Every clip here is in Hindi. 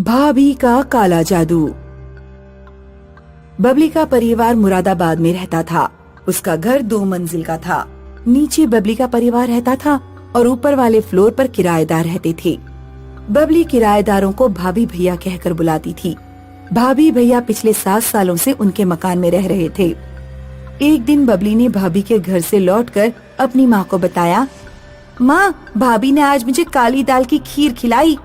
भाभी का काला जादू। बबली का परिवार मुरादाबाद में रहता था। उसका घर 2 मंजिल का था। नीचे बबली का परिवार रहता था और ऊपर वाले फ्लोर पर किराएदार रहते थे। बबली किराएदारों को भाभी भैया कहकर बुलाती थी। भाभी भैया पिछले 7 सालों से उनके मकान में रह रहे थे। एक दिन बबली ने भाभी के घर से लौटकर अपनी माँ को बताया, माँ, भाभी ने आज मुझे काली दाल की खीर खिलाई।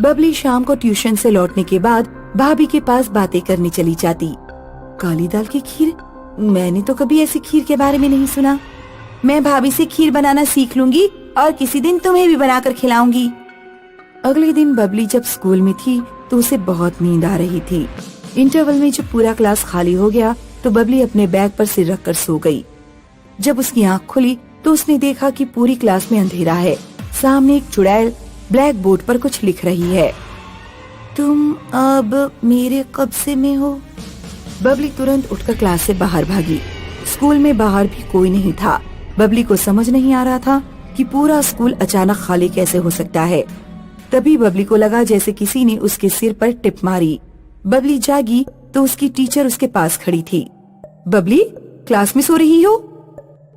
बबली शाम को ट्यूशन से लौटने के बाद भाभी के पास बातें करने चली जाती। काली दाल की खीर? मैंने तो कभी ऐसी खीर के बारे में नहीं सुना। मैं भाभी से खीर बनाना सीख लूंगी और किसी दिन तुम्हें भी बनाकर खिलाऊंगी। अगले दिन बबली जब स्कूल में थी तो उसे बहुत नींद आ रही थी। इंटरवल में जब पूरा क्लास खाली हो गया तो बबली अपने बैग पर सिर रखकर सो गई। जब उसकी आँख खुली तो उसने देखा कि पूरी क्लास में अंधेरा है। सामने एक चुड़ैल ब्लैक बोर्ड पर कुछ लिख रही है। तुम अब मेरे कब्जे में हो। बबली तुरंत उठकर क्लास से बाहर भागी। स्कूल में बाहर भी कोई नहीं था। बबली को समझ नहीं आ रहा था कि पूरा स्कूल अचानक खाली कैसे हो सकता है। तभी बबली को लगा जैसे किसी ने उसके सिर पर टिप मारी। बबली जागी तो उसकी टीचर उसके पास खड़ी थी। बबली, क्लास में सो रही हो?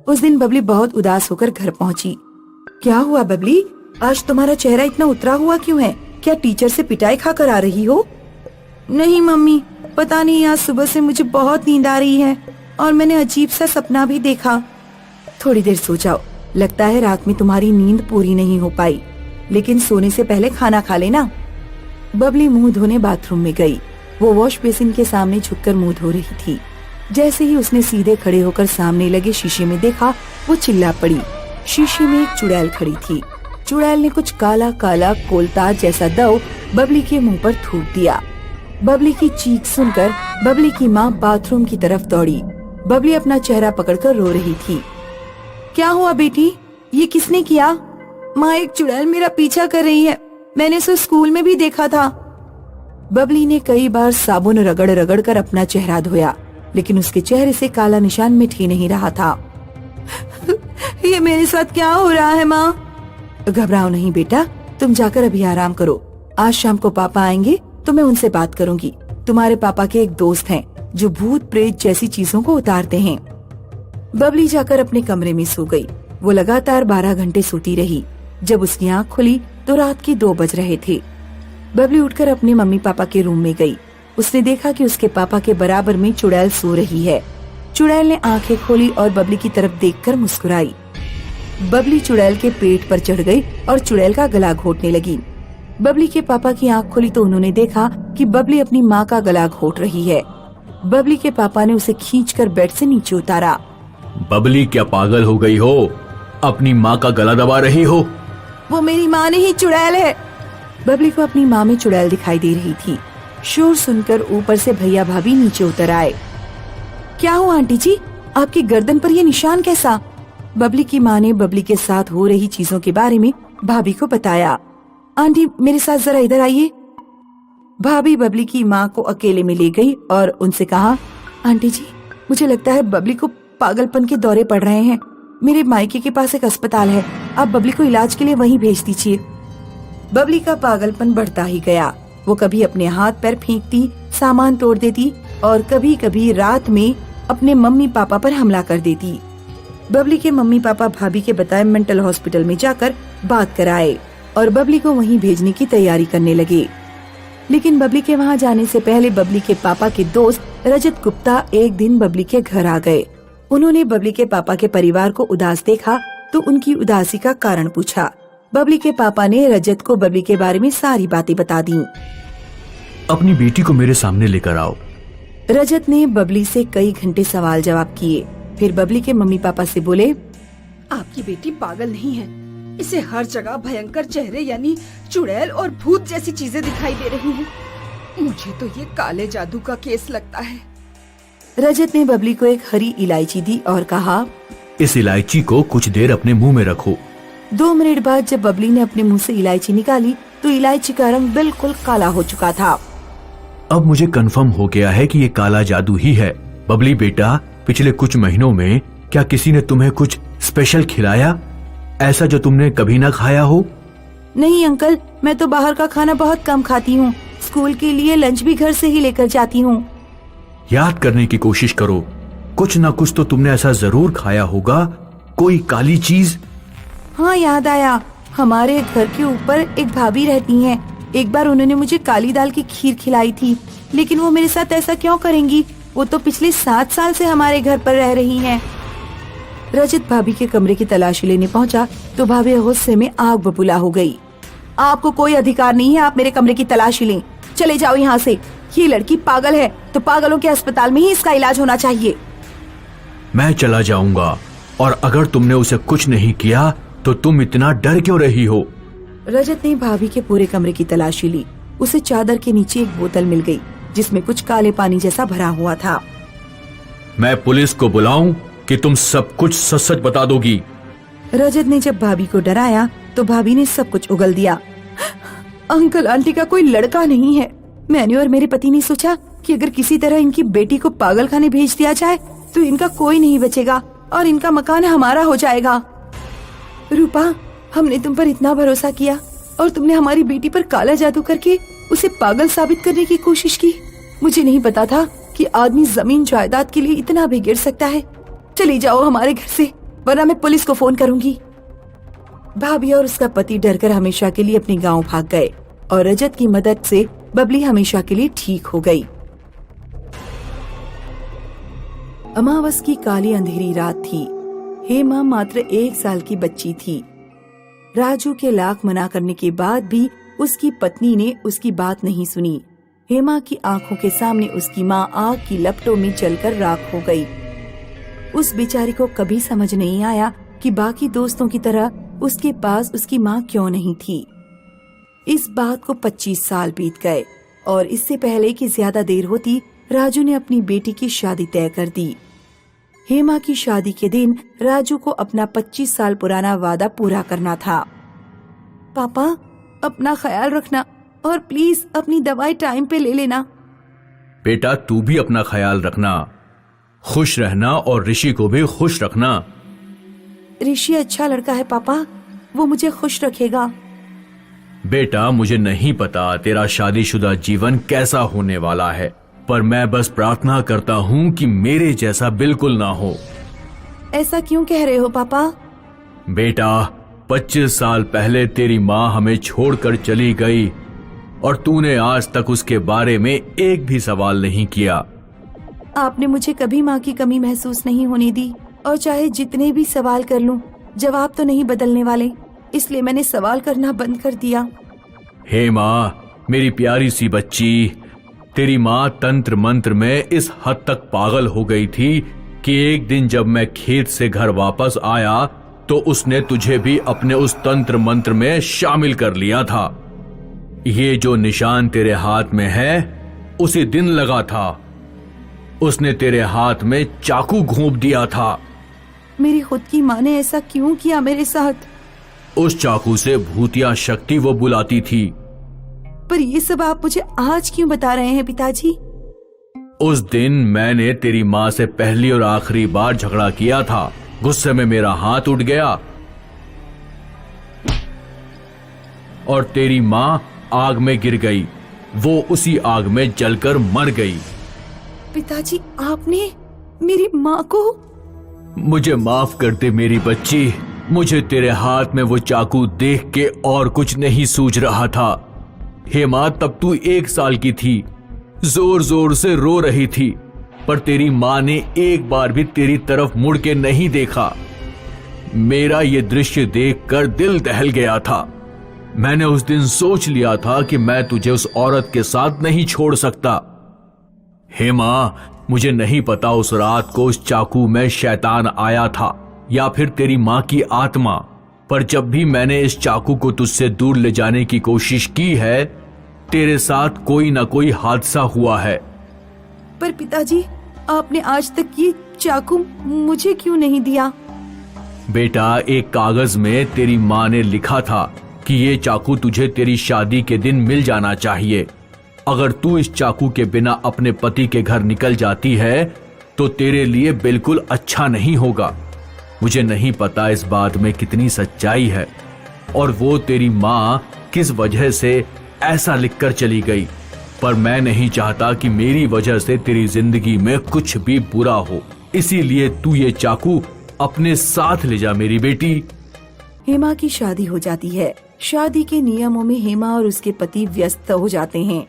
उस दिन बबली बहुत उदास होकर घर पहुंची। क्या हुआ बबली, आज तुम्हारा चेहरा इतना उतरा हुआ क्यों है? क्या टीचर से पिटाई खाकर आ रही हो? नहीं मम्मी, पता नहीं आज सुबह से मुझे बहुत नींद आ रही है और मैंने अजीब सा सपना भी देखा। थोड़ी देर सो जाओ, लगता है रात में तुम्हारी नींद पूरी नहीं हो पाई, लेकिन सोने से पहले खाना खा लेना। बबली मुंह धोने बाथरूम में गई। वो वॉश बेसिन के सामने झुककर मुंह धो रही थी। जैसे ही उसने सीधे खड़े होकर सामने लगे शीशे में देखा, वो चिल्ला पड़ी। शीशे में एक चुड़ैल खड़ी थी। चुड़ैल ने कुछ काला काला कोलतार जैसा दव बबली के मुंह पर थूक दिया। बबली की चीख सुनकर बबली की माँ बाथरूम की तरफ दौड़ी। बबली अपना चेहरा पकड़कर रो रही थी। क्या हुआ बेटी, ये किसने किया? माँ, एक चुड़ैल मेरा पीछा कर रही है। मैंने उसे स्कूल में भी देखा था। बबली ने कई बार साबुन रगड़ रगड़ कर अपना चेहरा धोया, लेकिन उसके चेहरे से काला निशान मिट ही नहीं रहा था। ये मेरे साथ क्या हो रहा है माँ? घबराओ नहीं बेटा, तुम जाकर अभी आराम करो। आज शाम को पापा आएंगे तो मैं उनसे बात करूंगी। तुम्हारे पापा के एक दोस्त हैं जो भूत प्रेत जैसी चीजों को उतारते हैं। बबली जाकर अपने कमरे में सो गई। वो लगातार 12 घंटे सोती रही। जब उसकी आँख खुली तो रात के 2 बज रहे थे। बबली उठकर अपने मम्मी पापा के रूम में गई। उसने देखा कि उसके पापा के बराबर में चुड़ैल सो रही है। चुड़ैल ने आंखें खोली और बबली की तरफ देखकर मुस्कुराई। बबली चुड़ैल के पेट पर चढ़ गई और चुड़ैल का गला घोटने लगी। बबली के पापा की आंख खुली तो उन्होंने देखा कि बबली अपनी माँ का गला घोट रही है। बबली के पापा ने उसे खींचकर बेड से नीचे उतारा। बबली, क्या पागल हो गई हो? अपनी माँ का गला दबा रही हो? वो मेरी माँ नहीं, चुड़ैल है। बबली को अपनी माँ में चुड़ैल दिखाई दे रही थी। शोर सुनकर ऊपर से भैया भाभी नीचे उतर आए। क्या हुआ आंटी जी, आपकी गर्दन पर ये निशान कैसा? बबली की माँ ने बबली के साथ हो रही चीजों के बारे में भाभी को बताया। आंटी, मेरे साथ जरा इधर आइए। भाभी बबली की माँ को अकेले में ले गई और उनसे कहा, आंटी जी, मुझे लगता है बबली को पागलपन के दौरे पड़ रहे हैं। मेरे मायके के पास एक अस्पताल है, आप बबली को इलाज के लिए वहीं भेज दीजिए। बबली का पागलपन बढ़ता ही गया। वो कभी अपने हाथ पैर फेंकती, सामान तोड़ देती और कभी कभी रात में अपने मम्मी पापा पर हमला कर देती। बबली के मम्मी पापा भाभी के बताए मेंटल हॉस्पिटल में जाकर बात कराए और बबली को वहीं भेजने की तैयारी करने लगे। लेकिन बबली के वहाँ जाने से पहले बबली के पापा के दोस्त रजत गुप्ता एक दिन बबली के घर आ गए। उन्होंने बबली के पापा के परिवार को उदास देखा तो उनकी उदासी का कारण पूछा। बबली के पापा ने रजत को बबली के बारे में सारी बातें बता दी। अपनी बेटी को मेरे सामने लेकर आओ। रजत ने बबली से कई घंटे सवाल जवाब किए। फिर बबली के मम्मी पापा से बोले, आपकी बेटी पागल नहीं है। इसे हर जगह भयंकर चेहरे यानी चुड़ैल और भूत जैसी चीजें दिखाई दे रही हैं। मुझे तो ये काले जादू का केस लगता है। रजत ने बबली को एक हरी इलायची दी और कहा, इस इलायची को कुछ देर अपने मुंह में रखो। 2 मिनट बाद जब बबली ने अपने मुंह से इलायची निकाली तो इलायची का रंग बिल्कुल काला हो चुका था। अब मुझे कंफर्म हो गया है कि ये काला जादू ही है। बबली बेटा, पिछले कुछ महीनों में क्या किसी ने तुम्हें कुछ स्पेशल खिलाया, ऐसा जो तुमने कभी ना खाया हो? नहीं अंकल, मैं तो बाहर का खाना बहुत कम खाती हूँ। स्कूल के लिए लंच भी घर से ही लेकर जाती हूँ। याद करने की कोशिश करो, कुछ ना कुछ तो तुमने ऐसा जरूर खाया होगा, कोई काली चीज। हाँ याद आया, हमारे घर के ऊपर एक भाभी रहती हैं। एक बार उन्होंने मुझे काली दाल की खीर खिलाई थी, लेकिन वो मेरे साथ ऐसा क्यों करेंगी? वो तो पिछले 7 साल से हमारे घर पर रह रही हैं। रजत भाभी के कमरे की तलाशी लेने पहुंचा तो भाभी गुस्से में आग बबूला हो गई। आपको कोई अधिकार नहीं है आप मेरे कमरे की तलाशी लें। चले जाओ यहाँ से। ये लड़की पागल है तो पागलों के अस्पताल में ही इसका इलाज होना चाहिए। मैं चला जाऊंगा, और अगर तुमने उसे कुछ नहीं किया तो तुम इतना डर क्यों रही हो? रजत ने भाभी के पूरे कमरे की तलाशी ली। उसे चादर के नीचे एक बोतल मिल गई जिसमें कुछ काले पानी जैसा भरा हुआ था। मैं पुलिस को बुलाऊं कि तुम सब कुछ सच सच बता दोगी? रजत ने जब भाभी को डराया तो भाभी ने सब कुछ उगल दिया। अंकल आंटी का कोई लड़का नहीं है। मैंने और मेरे पति ने सोचा कि अगर किसी तरह इनकी बेटी को पागल खाने भेज दिया जाए तो इनका कोई नहीं बचेगा और इनका मकान हमारा हो जाएगा। रूपा, हमने तुम पर इतना भरोसा किया और तुमने हमारी बेटी पर काला जादू करके उसे पागल साबित करने की कोशिश की। मुझे नहीं पता था कि आदमी जमीन जायदाद के लिए इतना भी गिर सकता है। चली जाओ हमारे घर से, वरना मैं पुलिस को फोन करूंगी। भाभी और उसका पति डरकर हमेशा के लिए अपने गांव भाग गए और रजत की मदद से बबली हमेशा के लिए ठीक हो गई। अमावस की काली अंधेरी रात थी। हेमा मात्र 1 साल की बच्ची थी। राजू के लाख मना करने के बाद भी उसकी पत्नी ने उसकी बात नहीं सुनी। हेमा की आंखों के सामने उसकी माँ आग की लपटों में जलकर राख हो गई। उस बेचारी को कभी समझ नहीं आया कि बाकी दोस्तों की तरह उसके पास उसकी माँ क्यों नहीं थी। इस बात को 25 साल बीत गए और इससे पहले कि ज्यादा देर होती राजू ने अपनी बेटी की शादी तय कर दी। हेमा की शादी के दिन राजू को अपना 25 साल पुराना वादा पूरा करना था। पापा, अपना ख्याल रखना और प्लीज अपनी दवाई टाइम पे ले लेना। बेटा, तू भी अपना ख्याल रखना, खुश रहना और ऋषि को भी खुश रखना। ऋषि अच्छा लड़का है पापा, वो मुझे खुश रखेगा। बेटा, मुझे नहीं पता तेरा शादीशुदा जीवन कैसा होने वाला है, पर मैं बस प्रार्थना करता हूँ कि मेरे जैसा बिल्कुल ना हो। ऐसा क्यों कह रहे हो पापा? बेटा, 25 साल पहले तेरी माँ हमें छोड़कर चली गई और तूने आज तक उसके बारे में एक भी सवाल नहीं किया। आपने मुझे कभी माँ की कमी महसूस नहीं होने दी और चाहे जितने भी सवाल कर लूं, जवाब तो नहीं बदलने वाले, इसलिए मैंने सवाल करना बंद कर दिया। हे माँ, मेरी प्यारी सी बच्ची, तेरी माँ तंत्र मंत्र में इस हद तक पागल हो गई थी कि एक दिन जब मैं खेत से घर वापस आया तो उसने तुझे भी अपने उस तंत्र मंत्र में शामिल कर लिया था। ये जो निशान तेरे हाथ में है उसी दिन लगा था। उसने तेरे हाथ में चाकू घोंप दिया था। मेरी खुद की माँ ने ऐसा क्यों किया मेरे साथ? उस चाकू से भूतिया शक्ति वो बुलाती थी। पर ये सब आप मुझे आज क्यों बता रहे हैं पिताजी? उस दिन मैंने तेरी माँ से पहली और आखिरी बार झगड़ा किया था। गुस्से में मेरा हाथ उठ गया और तेरी माँ आग में गिर गई। वो उसी आग में जलकर मर गई। पिताजी, आपने मेरी माँ को? मुझे माफ कर दे मेरी बच्ची, मुझे तेरे हाथ में वो चाकू देख के और कुछ नहीं सूझ रहा था। हेमा, तब तू 1 साल की थी, जोर जोर से रो रही थी, पर तेरी माँ ने एक बार भी तेरी तरफ मुड़ के नहीं देखा। मेरा ये दृश्य देखकर दिल दहल गया था। मैंने उस दिन सोच लिया था कि मैं तुझे उस औरत के साथ नहीं छोड़ सकता। हेमा, मुझे नहीं पता उस रात को उस चाकू में शैतान आया था या फिर तेरी माँ की आत्मा, पर जब भी मैंने इस चाकू को तुझसे दूर ले जाने की कोशिश की है, तेरे साथ कोई ना कोई हादसा हुआ है। पर पिताजी, आपने आज तक ये चाकू मुझे क्यों नहीं दिया? बेटा, एक कागज में तेरी माँ ने लिखा था कि ये चाकू तुझे तेरी शादी के दिन मिल जाना चाहिए। अगर तू इस चाकू के बिना अपने पति के घर निकल जाती है तो तेरे लिए बिल्कुल अच्छा नहीं होगा। मुझे नहीं पता इस बात में कितनी सच्चाई है, और वो तेरी माँ किस वजह से ऐसा लिखकर चली गई, पर मैं नहीं चाहता कि मेरी वजह से तेरी जिंदगी में कुछ भी बुरा हो, इसीलिए तू ये चाकू अपने साथ ले जा मेरी बेटी। हेमा की शादी हो जाती है। शादी के नियमों में हेमा और उसके पति व्यस्त हो जाते हैं।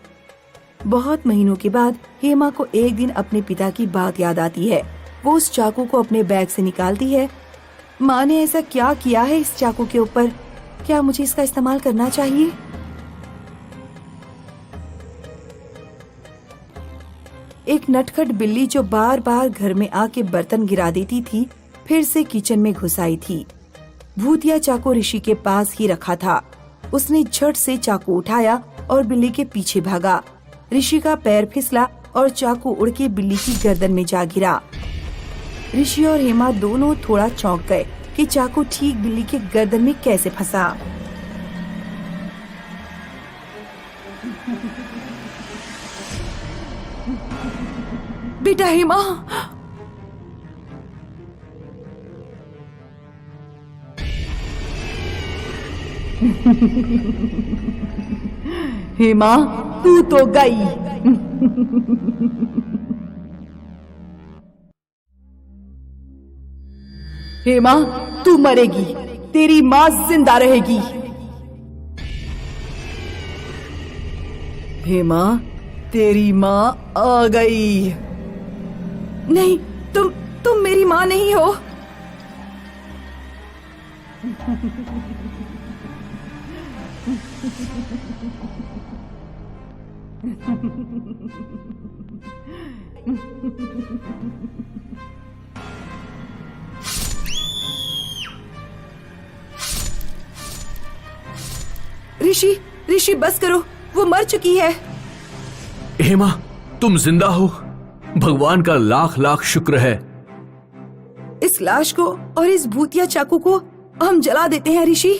बहुत महीनों के बाद हेमा को एक दिन अपने पिता की बात याद आती है। वो उस चाकू को अपने बैग से निकालती है। माँ ने ऐसा क्या किया है इस चाकू के ऊपर? क्या मुझे इसका इस्तेमाल करना चाहिए? एक नटखट बिल्ली जो बार बार घर में आके बर्तन गिरा देती थी, फिर से किचन में घुस आई थी। भूतिया चाकू ऋषि के पास ही रखा था। उसने झट से चाकू उठाया और बिल्ली के पीछे भागा। ऋषि का पैर फिसला और चाकू उड़ के बिल्ली की गर्दन में जा गिरा। ऋषि और हेमा दोनों थोड़ा चौंक गए कि चाकू ठीक बिल्ली के गर्दन में कैसे फंसा। बेटा हेमा, हेमा तू तो गई। हेमा तू मरेगी, तेरी माँ जिंदा रहेगी। हेमा तेरी माँ आ गई। नहीं, तुम मेरी माँ नहीं हो। ऋषि बस करो, वो मर चुकी है। हेमा तुम जिंदा हो, भगवान का लाख लाख शुक्र है। इस लाश को और इस भूतिया चाकू को हम जला देते हैं ऋषि।